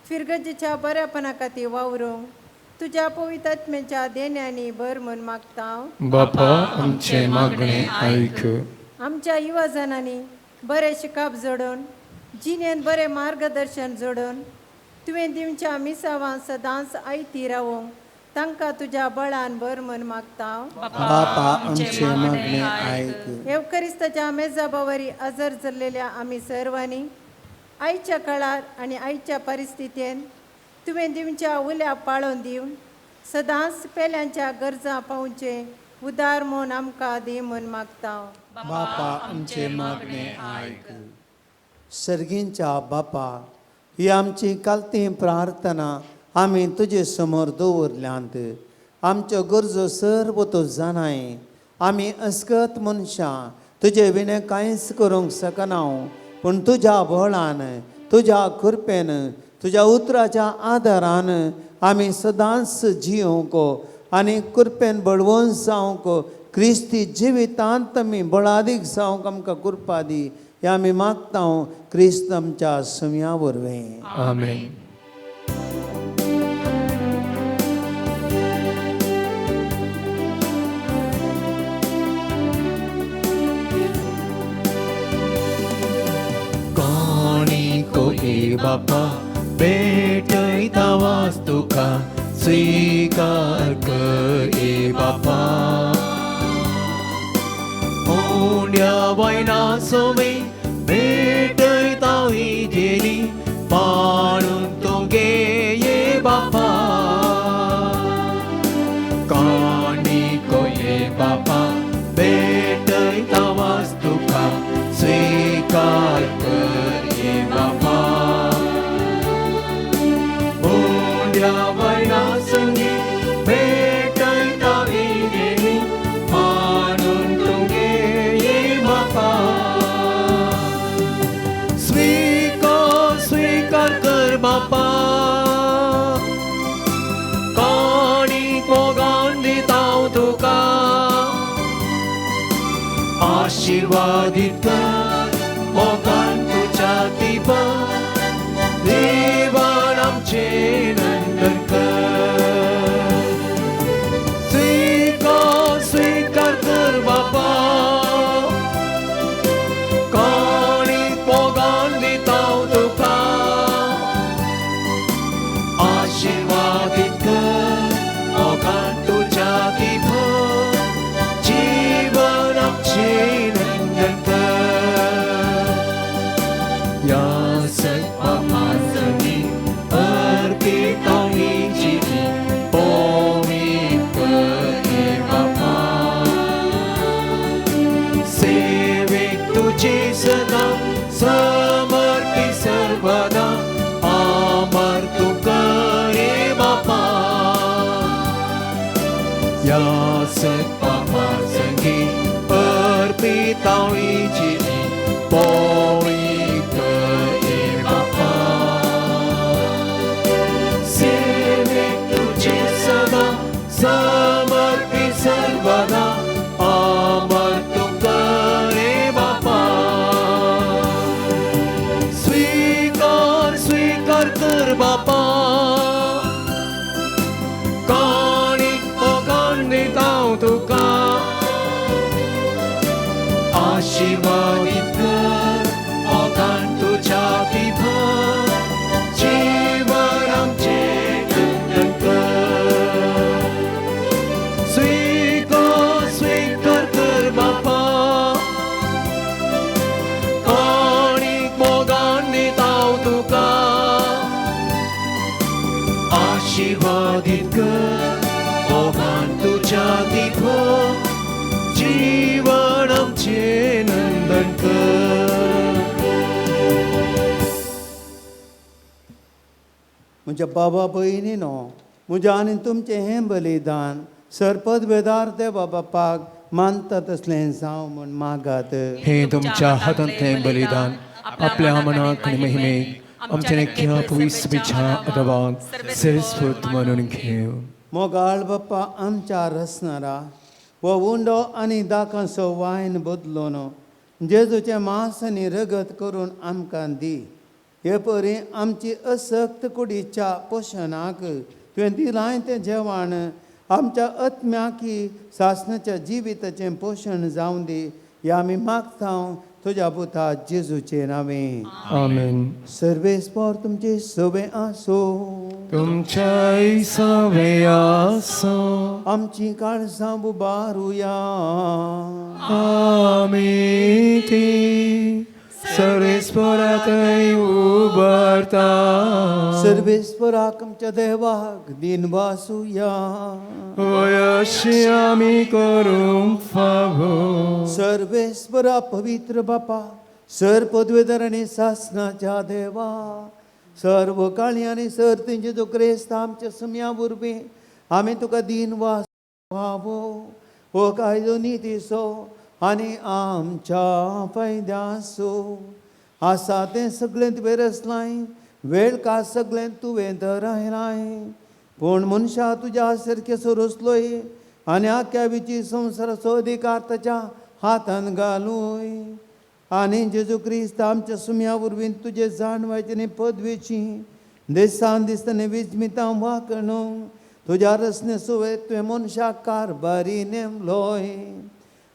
फिरगजेच्या बऱ्यापणा खातीर वावरूंक तुज्या पवित्र आत्म्याच्या देण्यांनी भर म्हूण मागता हांव. बापा आमचे मागणे ऐक. आमच्या युवाजनांनी बरें शिकाप जोडून जिणेंत बरें मार्गदर्शन जोडून तुवें दिवच्या मिसावां सदांच आयती रावोंक तांकां तुज्या बळान भर म्हूण मागता हांव. बापा आमचे मागणे ऐक. एवकरिस्ताच्या मेजाबावरी हजर जाल्लेल्या आमी सर्वांनी आयच्या काळार आनी आयच्या परिस्थितीन तुवें दिवच्या उल्या पाळोवन दिवन सदांच पेल्यांच्या गरजा पावचे उदार म्हूण आमकां दी म्हूण मागता हांव. बापा आमचे मागणे ऐक. सर्गींच्या बापा, ही आमची कालती प्रार्थना आमी तुजे समोर दवरल्यांत. आमच्यो गरजो सर्व तूं जाणाय. आमी अस्कत मनशां तुजे विणे कांयच करूंक शकना, पूण तुज्या बळान, तुज्या कृपेन, तुज्या उतराच्या आदारान आमी सदांच जियोंक आनी कृपेन बळवून जावंक क्रिस्ती जिवितांत आमी बळादीक जावंक आमकां कृपा दी. हे आमी मागता क्रिस्त आमच्या सुम्या वरवीं. आमेन. बापा भेटयता वास्तुका स्वीकार कर ए बापा. उंड्या वायना सोमे भेटयता इजेली पाडून तो गे ये बापा. काणी को ये बापा भेटयता वास्तुका स्वीकार कर ए बापा. वैना संगी भेटयता इजेली पाडून तो गे ये बापा. स्वीकार कर बापा. काणी मोगान दिता हांव तुका. आशिर्वादीत कर मोगान तुज्या दिवा. देवान आमचे नंदन कर. स्वीकार कर बापा. काणी मोगान दिता हांव तुका. आशिर्वादीत कर मोगान तुज्या दिवा. जीवन आमचे नंदन कर. या सत्पापासनी अर्पित ही जिवी पवित्र ए बापा. सेवेक तुझे सदा समर्पित सर्वदा अमर तू कर ए बापा. या सत्पापासनी अर्पित ही जिवी पवित्र ए बापा. सेवेक तुझे सदा समर्पित सर्वदा अमर तू कर ए बापा. स्वीकार कर बापा. काणीक मोगान दिता हांव तुका. आशिर्वादीत कर मोगान तुज्या दिवा. जीवन आमचे नंदन कर. स्वीकार कर बापा. काणीक मोगान दिता हांव तुका. आशिर्वादीत कर मोगान तुज्या दिवा. जीवन आमचे नंदन कर. म्हज्या बाबा भयणीनो, म्हज्या आनी तुमचें हें बलिदान सरपद वेदार देवा बापाक मानता तसलें जावं म्हूण मागात. हे तुमच्या हातांतलें बलिदान आपल्या मनाक आनी महिमेक आमचे नेख्या पवित्र बिछा अथवा सेस्फूत म्हणून घेव. मोगाळ बाप्पा आमच्या रसणारा वो उंडो आनी दाकांचो वायन बदलून जेजूचें मांस आनी रगत करून आमकां दी. हे परी आमची असक्त कुडीच्या पोशणाक तुवें दिलां तें जेवण आमच्या आत्म्याकी सासणाच्या जिविताचें पोशण जावं दी. हे आमी मागता तुज्या पुता जेजूचे नांवें. आमेन. सर्वेस्पर तुमचे सवे आसो. तुमच्या सवे आसो. आमची काळजां उबारुया. आमी ती सर्वेस्परांतय उबारता. सर्वेस्पराक आमच्या देवाक दिन वासुया. अशी आमी करूंक फावो. सर्वेस्परा पवित्र बापा सर पदवेदार आनी सासणाच्या देवा सर्व काळी आनी सर्तींचे जो क्रेस्त आमच्या सुम्या वरवीं आमी तुका दिन वास व्हावो. हो कायदो नितीसो आनी आमच्या फायद्यासो आसा तें सगळें तुवें रचलाय. वेळ का सगळें तुवें धरयलाय. पूण मनशा तुज्या सारकेचो रचलोय आनी आख्या विची संवसाराचो अधिकार ताच्या हातान घालूय. आनी जेजू क्रिस्त आमच्या सुम्या वरवीं तुजे जाणवायची आनी पदवेची दिसान दिसताना विजमितां वाकणू तुज्या रचने सुवेत तुवें मनशाक कारभारी नेमलोय.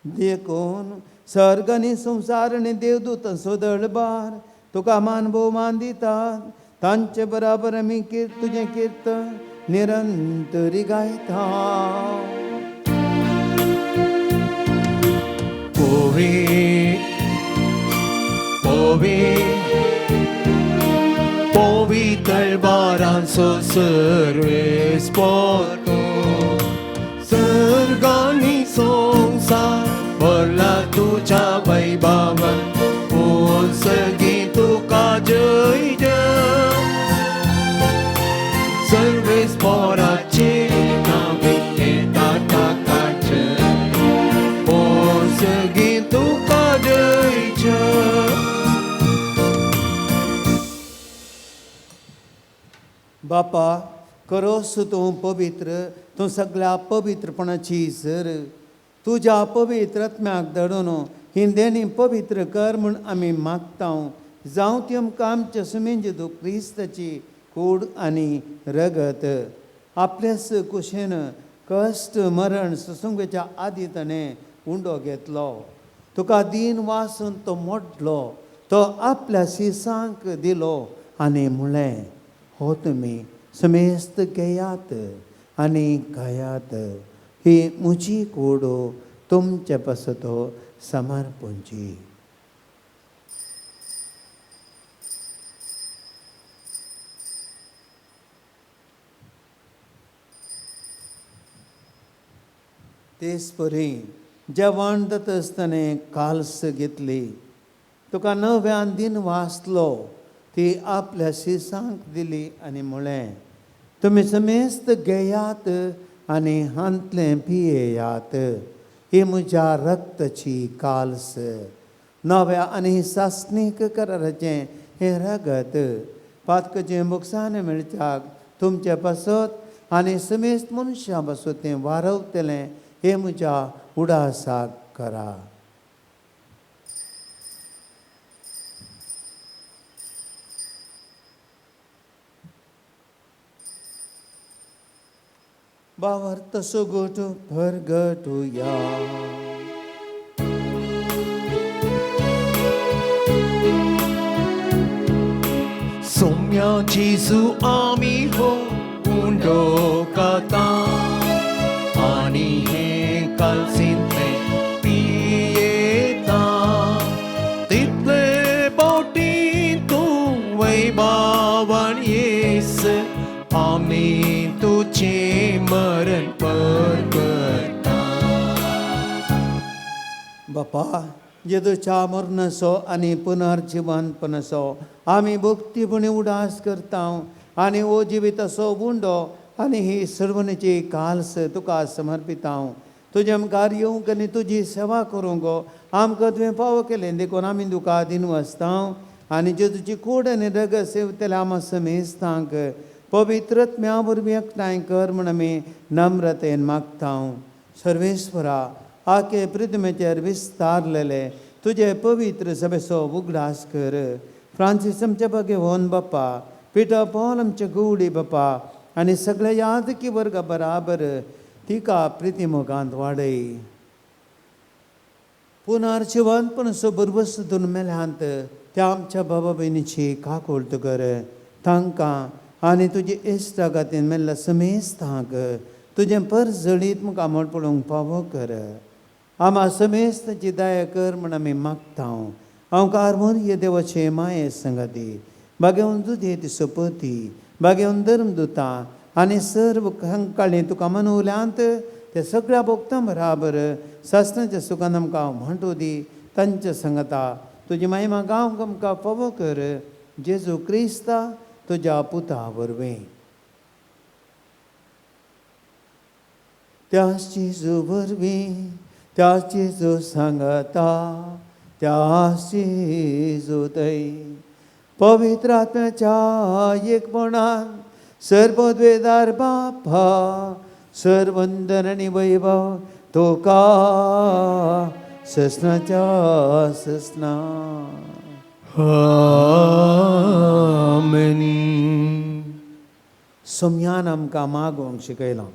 देखून सर्ग आनी संवसार आनी देवदूतांचो दळबार तुका मान भोवमान दितात. तांचे बराबर आमी तुजें किर्तन निरंतरी गायता. Povital baranso सर्वेस्पर सर्गानी संसार भरला तुझ्या वैभवान. बोल सगळी तुका जय जय. सर्वेस्पराचे नावे येता ताका जय. बोल सगळी तुका जय जय. बापा करोस तूं पवित्र तूं सगळ्या पवित्रपणाची सर. तुज्या पवित्र आत्म्याक धडून ही देणी पवित्र कर म्हूण आमी मागता. जावं ती आमकां आमच्या सुमेन जेजू क्रिस्ताची कूड आनी रगत आपल्याच कुशेन कश्ट मरण सुसंगेच्या आदी ताणें उंडो घेतलो. तुका दिन वासून तो मोडलो. तो आपल्या शिसांक दिलो आनी म्हळें हो तुमी समेस्त घेयात आनी खायात. ही म्हजी कूड तुमचे पासतो समर्पणची. तेच परी जेवण जाता आसतना काल्स घेतली. तुका नव्यान दिन वाचलो ती आपल्या शिसांक दिली आनी म्हळें तुमी समेस्त घेयात आनी हांतलें पियेयात. ही म्हज्या रक्ताची काल्स नव्या आनी सासणीक कराराचें हे रगत पातकाचें मुखसाण मेळच्याक तुमचे पासत आनी समेस्त मनशां पासत तें वारवतलें हे म्हज्या उडासाक करा. भावार्थ सुगोट भरगटुया. सोम्या जेजू आमी हो उंडो काता आनी हे कालसिंतले पियेता. तितले बोटी तूं वैभवान येस आमी तुझे मरण परगटा. बापा जेजूच्या मरणाचो आनी पुनर्जिवनपणाचो आमी भक्तीपणी उडास करता आनी हो जिविताचो उंडो आनी ही सर्वनाची काल्स तुका समर्पिता. तुझे मुखार येवंक आनी तुजी सेवा करूंक आमकां तुवें फावो केलें देखून आमी तुका दिनवसता आनी जेजूची कूड आनी रगत सेवतले आमा समेस्तांक पवित्रत्म्या वरवीं एकठांय कर म्हण आमी नम्रतेन मागता सर्वेश्वरा आखे पृथ्वीचेर विस्तारलेले तुजे पवित्र सभेचो उगडास कर फ्रांसीस आमचे भगवोन बापा पिटर पॉल आमचे गवडी बापा आनी सगळे यादकी वर्गा बराबर तिका प्रितीमोगांत वाडय पुनर्जिवंतपण सुबुरवस्तून मेल्यांत त्या आमच्या बाबा भयणीची काकूळट कर तांकां आनी तुजे इश्टा खातीर मेल्ल्या समेस्तांक तुजें पर जळीत मुखार मोड पडोवंक फावो कर आमा समेस्ताची दया कर म्हण आमी मागता हांव कारमोरये देवाचे माये संगती भाग्यवन तुजे ती सपती भाग्यवन धर्मदुतां आनी सर्व कंकाळी तुका मनवल्यांत ते सगळ्या भोगतां बराबर सासणाच्या सुखान आमकां म्हणटू दी तांच्या संगता तुजी महिमा गांवक आमकां फावो कर जेजू क्रिस्ता तुज्या पुता वरवीं त्याच जेजू वरवीं त्याच जेजू सांगता त्याच जेजू थंय पवित्र आत्म्याच्या एकपणान सर्वोद्वेदार बापा सर्वंदन आनी वैभव तुका ससनाच्या ससना आमेन. सोम्यान आमकां मागोवंक शिकयलां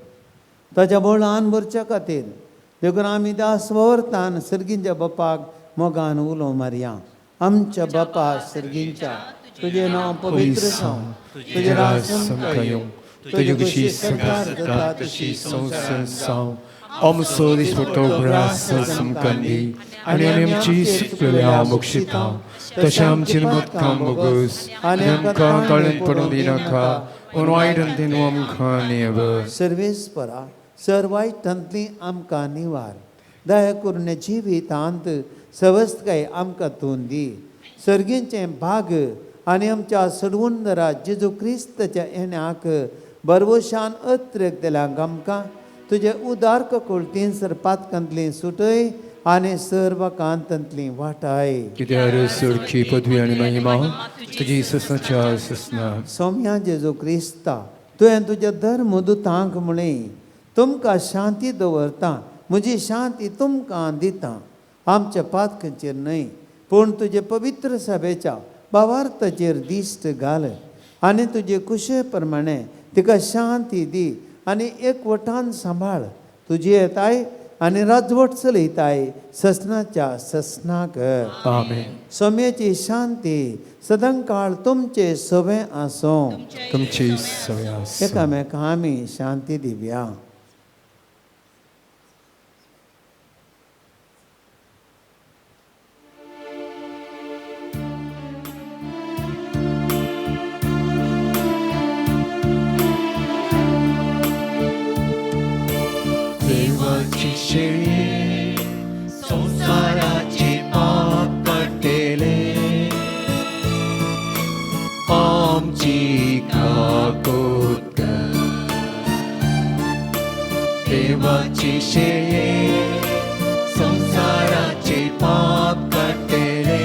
ताच्या बोळान भरच्या खातीर देखून आमी त्या स्वर्तान सर्गींच्या बापाक मोगान उलो मारया आमच्या बापा सर्गींच्या तुजें नांव पवित्र जावं तुजें राज Samkayong, tuyo gushi sagat tashi sonsan sao, omso dispoto grasa samkandi, ani amchi sikla mokshita, tasham chilmut kambogus, anam kan talent padodinaka, onwaidan tinuam khaneva. सर्वेस्परा सर्वायटांतली आमकां निवार दया करून जिवितांत सवस्तकाय आमकां तूं दी सर्गींचे भाग आनी आमच्या सडवुंदरा जेजू क्रिस्ताच्या येण्याक बरवशान अत्रेक दिल्यांक आमकां तुजे उदार ककुळटीन सरपातकांतली सुटय आनी सर्वकांतांतली वाटाय कित्यार सुरखी पदवी आनी महिमा तुजी ससनाच्या ससना. सौम्या जेजू क्रिस्ता तुवें तुज्या धर्मदुतांक म्हणय तुमकां शांती दवरता म्हजी शांती तुमकां दिता आमच्या पातकांचेर न्हय पूण तुजे पवित्र सभेच्या भावार्थाचेर दिश्ट घाल आनी तुजे कुशे प्रमाणे तिका शांती दी आनी एकवटान सांबाळ तुजी येताय आनी राजवट चलयताय ससनाच्या ससनाक आमेन. सोम्याची शांती सदांकाळ तुमचे सवे आसूं तुमची सव्यास एकामेकां आमी शांती दिवया. देवाची शेळी संसाराची पाप काडलेले आमची काकोत कर. देवाची शेळी संसाराची पाप काडलेले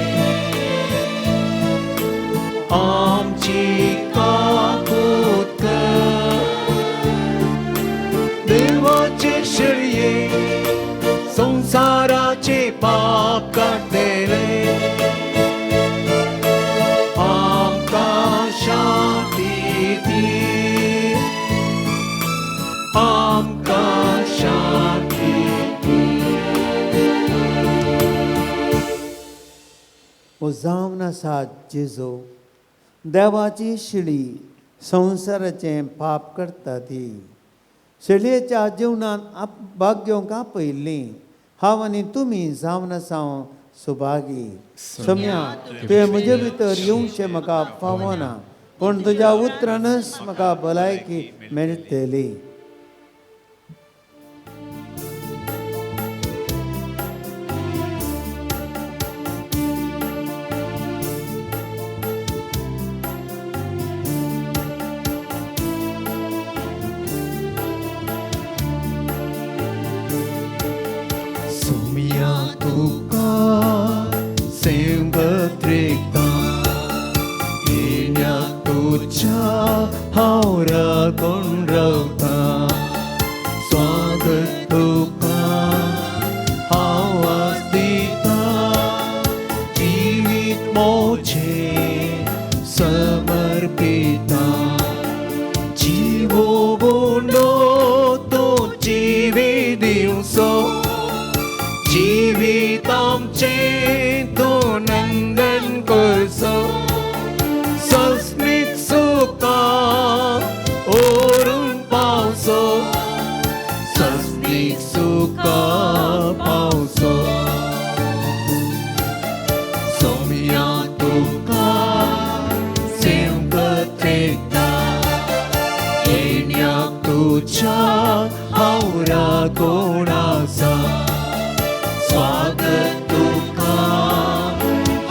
आमची काकोत कर. देवाचे शर्ये संसाराचे पाप काडलेले आमकां शांती दी आमकां शांती दी. हो जावन आसा जेजू देवाची शिडी संवसाराचें पाप करता ती शेळयेच्या जिवनांत भाग घेवंक आपयल्ली हांव आनी तुमी जावन आसा सुभागी. सोम्या तुवें म्हजे भितर येवंकचें म्हाका फावना पूण तुज्या उतरानच म्हाका भलायकी मेळटली. तुका सेंबत्रिकता येण्याक तुझ्या हांव राखून रावता स्वागत तुका हांव वास दिता जिवीत मोचें समर्पिता जीवो बोंडो तो जिवीत दिवचो जिवीत आमचें तो नंदन करचो सस्मित सुका ओरून पावचो सस्मित सुका पावचो सोम्या तुका सेंबत्रिकता येण्याक तुझ्या हांव राखून आसा स्वागत तुका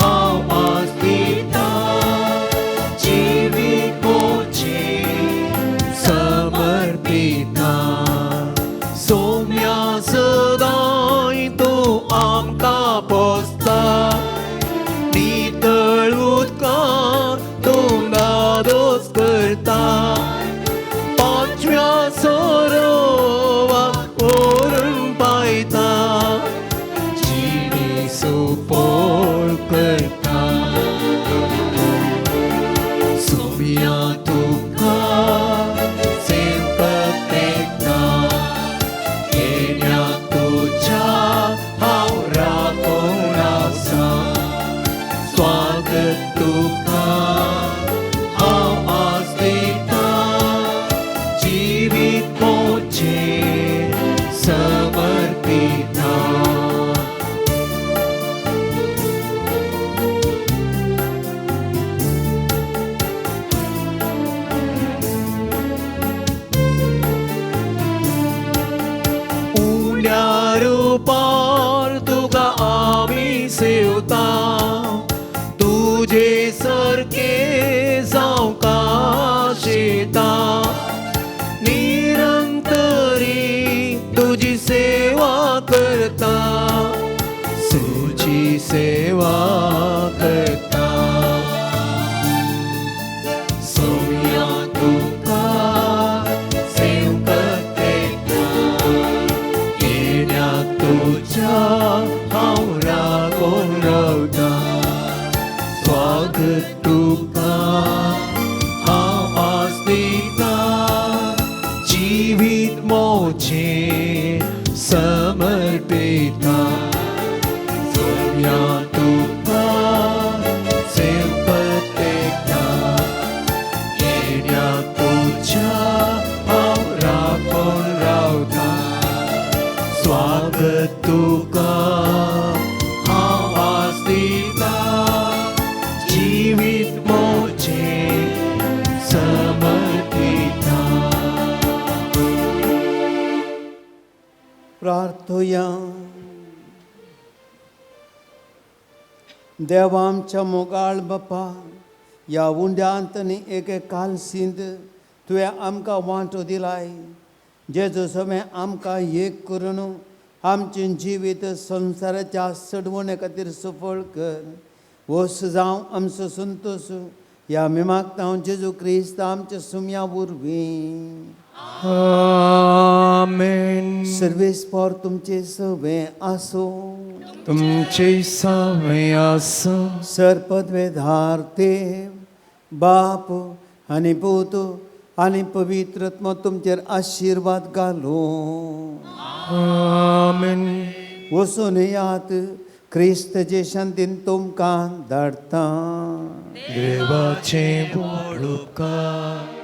हांव वास दिता जिवीत मोचें समर्पिता सोम्या सदांय तूं आमकां पोसता नितळ उदकां तूं नादोस करता पांचव्या सरोवाक व्हरून पायता जिणी सुपोळ करता सोम्या तुका सेंबत्रिकता येण्याक तुझ्या हांव राखून आसा स्वागत तुका हांव वास दिता जिवीत मोचें समर्पिता उण्या रुपार तुका आमी सेवता तुजे सारके जावंका शेता निरंतरी तुजी सेवा करता सुची सेवा करता सोम्या तुका सेंबत्रिकता येण्याक तुझ्या हांव राखून रावता स्वागत तुका हांव वास दिता जिवीत मोचें समर्पिता सोम्या तुका सेंबत्रिकता येण्याक तुझ्या हांव राखून रावता स्वागत तुका हांव वास दिता जिवीत मोचें समर्पिता प्रार्थया देवा आमच्या मोगाळ बापा ह्या उंड्यांत आनी एक कालसिंद तुवें आमकां वांटो दिलाय जेजू समें आमकां एक करून आमचें जिवीत संवसाराच्या सडवणे खातीर सफळ कर वस जावं आमचो संतोश ह्या आमी मागता जेजू क्रिस्त आमच्या सुम्या वरवीं आमेन सर्वेस्पर तुमचे सवे आसो तुमचे सवे आसो सर्पद्वेधार देव बाप आनी पूत आनी पवित्रत्म तुमचेर आशिर्वाद घालो आमेन वचून यात क्रिस्तचे शांतीन तुमकां धाडटा देवाचे बोडुकार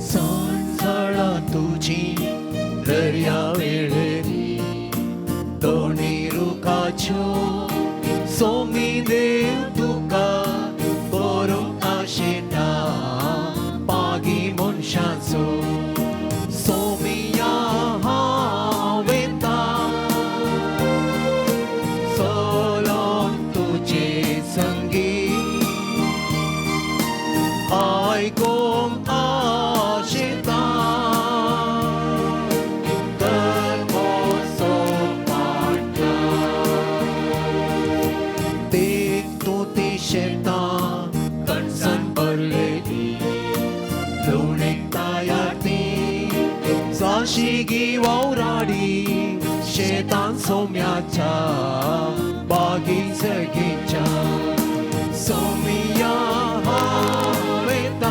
संसळा तुझी दर्या वेळेरी दोनी रुखाच्यो सोमी देव तुका बरो आशेता पागी मनशाचो सोमिया 시기 와우라리 셰탄 소미야차 바기 세기차 소미야 하웨다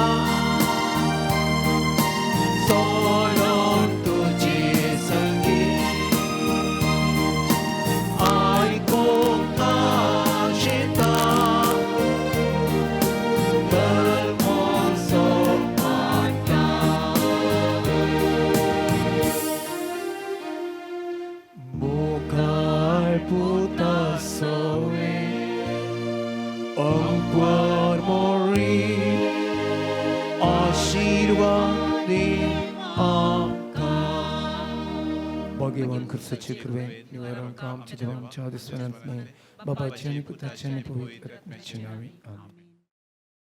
솔론 तुझे संगी आईको Ashita bermoso ada Bukal putasoe ang mori आशीर्वादी आका भगवान कृष्णाची कृपे निवारण काम चिदवान चादस्वनांतने बाबाची आणि पुत्राची आणि पवित्र आत्म्याची नावे आमेन